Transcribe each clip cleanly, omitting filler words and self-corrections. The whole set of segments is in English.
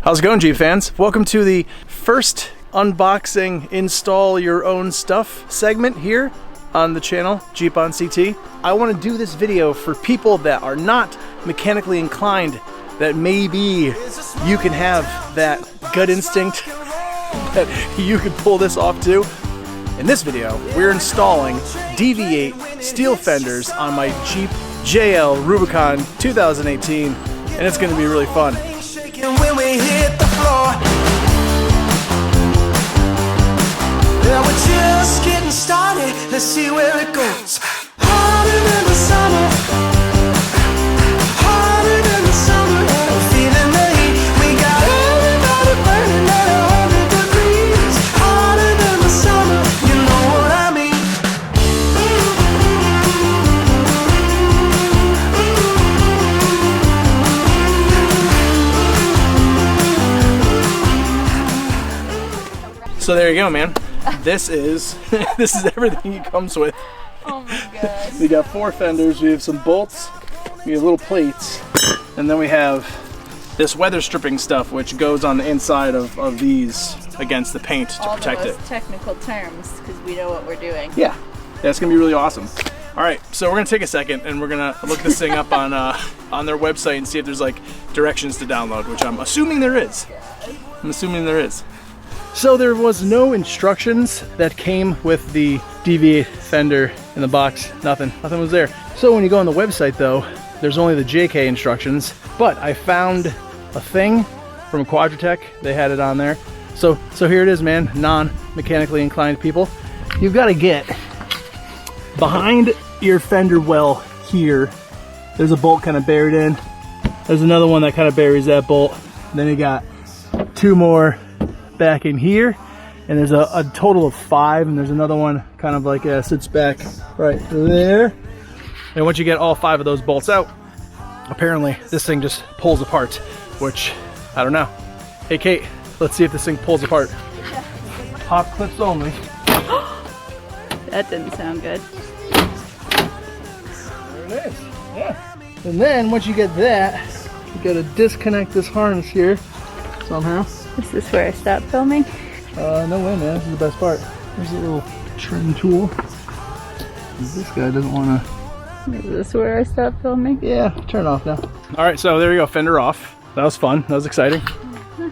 How's it going, Jeep fans? Welcome to the first unboxing, install your own stuff segment here on the channel, Jeep on CT. I want to do this video for people that are not mechanically inclined, that maybe you can have that gut instinct that you could pull this off too. In this video, we're installing DV8 steel fenders on my Jeep JL Rubicon 2018, and it's going to be really fun. When we hit the floor, yeah, we're just getting started. Let's see where it goes. Harder than the summer, harder than the summer, and I'm feeling the heat. We got everybody burning at 100 degrees. Harder than the summer, you know what I mean. So there you go, man. This is everything it comes with. Oh my god. We got 4 fenders, we have some bolts, we have little plates, and then we have this weather stripping stuff which goes on the inside of these against the paint to protect it. Technical terms, because we know what we're doing. Yeah, that's gonna be really awesome. All right, so we're gonna take a second and we're gonna look this thing up on their website and see if there's like directions to download, which I'm assuming there is. So there was no instructions that came with the DV8 fender in the box. Nothing was there. So when you go on the website though, there's only the JK instructions, but I found a thing from Quadratech. They had it on there. So here it is, man. Non-mechanically inclined people. You've got to get behind your fender well here. There's a bolt kind of buried in. There's another one that kind of buries that bolt. Then you got 2 more back in here, and there's a total of 5, and there's another one kind of like sits back right there. And once you get all 5 of those bolts out, apparently this thing just pulls apart, which I don't know. Hey Kate, let's see if this thing pulls apart. Pop clips only. That didn't sound good. There it is. Yeah. And then once you get that, you gotta disconnect this harness here somehow. Is this where I stop filming? No way, man. This is the best part. There's a little trim tool. This guy doesn't want to... Is this where I stop filming? Yeah, turn it off now. All right, so there we go. Fender off. That was fun. That was exciting.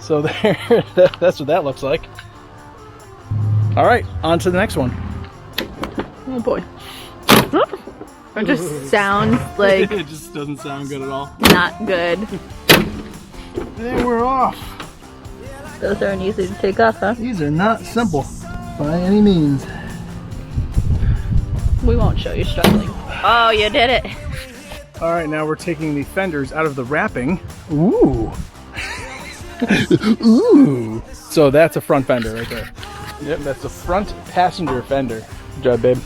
So there, that's what that looks like. All right, on to the next one. Oh boy. It just sounds like... It just doesn't sound good at all. Not good. They were off. Those aren't easy to take off, huh? These are not simple by any means. We won't show you struggling. Oh, you did it. All right, now we're taking the fenders out of the wrapping. Ooh. Ooh. So that's a front fender right there. Yep, that's the front passenger fender. Good job, babe.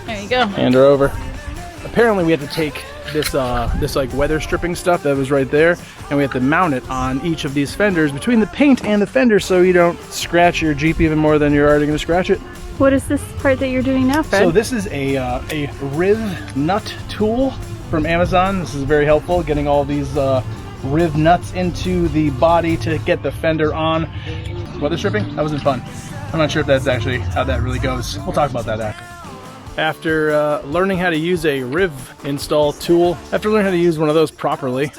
There you go. Hand her over. Apparently we had to take this like weather stripping stuff that was right there, and we have to mount it on each of these fenders between the paint and the fender so you don't scratch your Jeep even more than you're already going to scratch it. What is this part that you're doing now, Fred? So this is a riv nut tool from Amazon. This is very helpful, getting all these riv nuts into the body to get the fender on. Weather stripping? That wasn't fun. I'm not sure if that's actually how that really goes. We'll talk about that after. After learning how to use a riv install tool, after learning how to use one of those properly,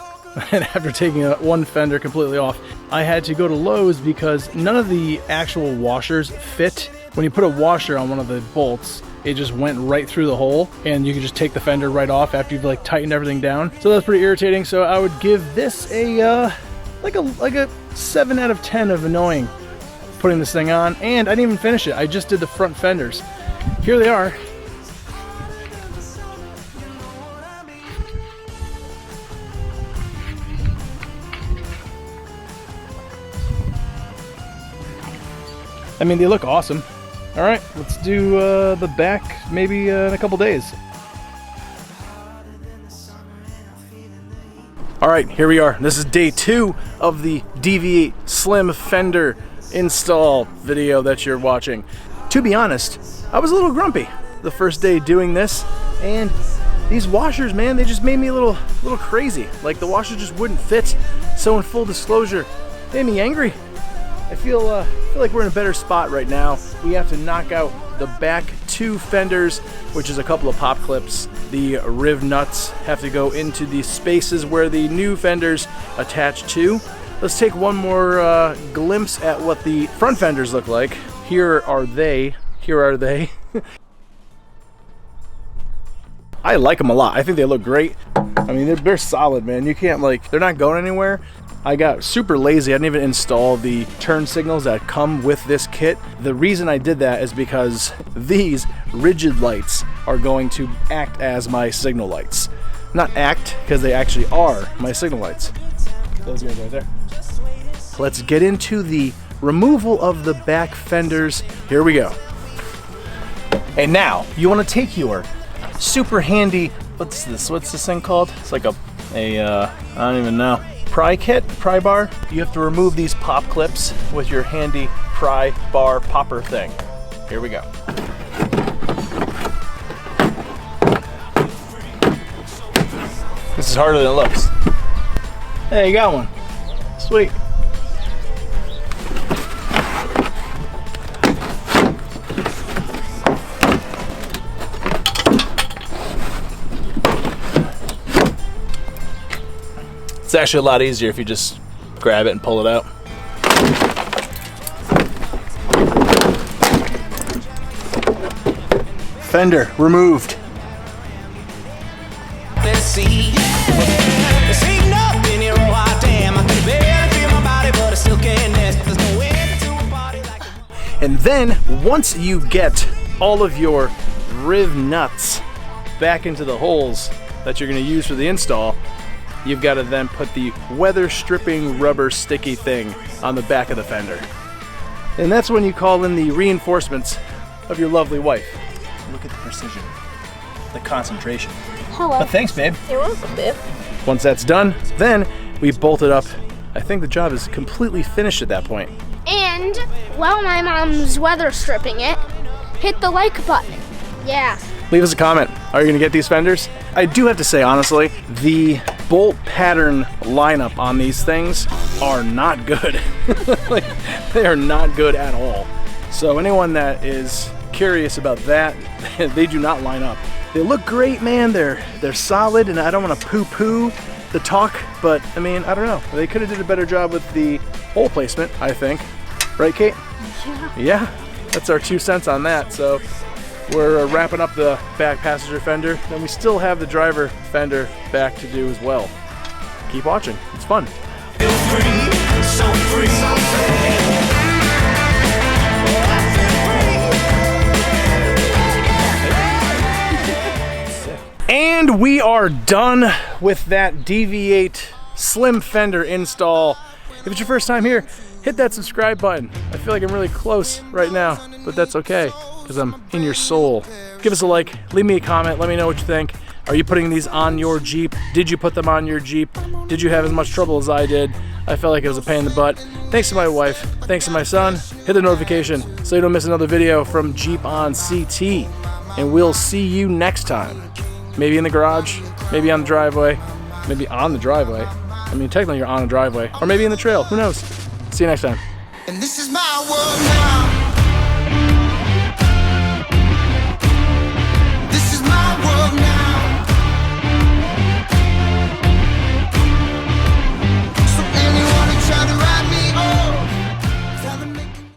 and after taking one fender completely off, I had to go to Lowe's because none of the actual washers fit. When you put a washer on one of the bolts, it just went right through the hole, and you could just take the fender right off after you've like tightened everything down. So that's pretty irritating. So I would give this a like a 7 out of 10 of annoying putting this thing on. And I didn't even finish it. I just did the front fenders. Here they are. I mean, they look awesome. All right, let's do the back maybe in a couple days. All right, here we are. This is day 2 of the DV8 Slim Fender install video that you're watching. To be honest, I was a little grumpy the first day doing this, and these washers, man, they just made me a little crazy. Like the washers just wouldn't fit. So in full disclosure, made me angry. I feel like we're in a better spot right now. We have to knock out the back two fenders, which is a couple of pop clips. The riv nuts have to go into the spaces where the new fenders attach to. Let's take one more glimpse at what the front fenders look like. Here are they. Here are they. I like them a lot. I think they look great. I mean, they're solid, man. You can't they're not going anywhere. I got super lazy. I didn't even install the turn signals that come with this kit. The reason I did that is because these rigid lights are going to act as my signal lights. Not act, because they actually are my signal lights. Those guys right there. Let's get into the removal of the back fenders. Here we go. And now, you want to take your super handy, what's this thing called? It's like I don't even know. Pry kit, pry bar. You have to remove these pop clips with your handy pry bar popper thing. Here we go. This is harder than it looks. Hey, you got one. Sweet. It's actually a lot easier if you just grab it and pull it out. Fender removed. Let's see. This ain't nothing here, oh hot damn. I can barely feel my body, but I still can't rest. There's no end to a party like. And then once you get all of your riv nuts back into the holes that you're going to use for the install, you've got to then put the weather stripping rubber sticky thing on the back of the fender. And that's when you call in the reinforcements of your lovely wife. Look at the precision, the concentration. Hello. But thanks, babe. You're welcome, babe. Once that's done, then we bolt it up. I think the job is completely finished at that point. And while my mom's weather stripping it, hit the like button. Yeah. Leave us a comment. Are you gonna get these fenders? I do have to say, honestly, the bolt pattern lineup on these things are not good. Like, they are not good at all. So anyone that is curious about that, they do not line up. They look great, man. They're solid, and I don't want to poo-poo the talk, but I mean, I don't know. They could have did a better job with the hole placement, I think. Right, Kate? Yeah. Yeah, that's our 2 cents on that. So we're wrapping up the back passenger fender, and we still have the driver fender back to do as well. Keep watching, it's fun. Feel free, so free, so free. And we are done with that DV8 slim fender install. If it's your first time here, hit that subscribe button. I feel like I'm really close right now, but that's okay, because I'm in your soul. Give us a like, leave me a comment, let me know what you think. Are you putting these on your Jeep? Did you put them on your Jeep? Did you have as much trouble as I did? I felt like it was a pain in the butt. Thanks to my wife, thanks to my son. Hit the notification so you don't miss another video from Jeep on CT. And we'll see you next time. Maybe in the garage, maybe on the driveway, maybe on the driveway. I mean, technically you're on a driveway, or maybe in the trail, who knows? See you next time. And this is my world now.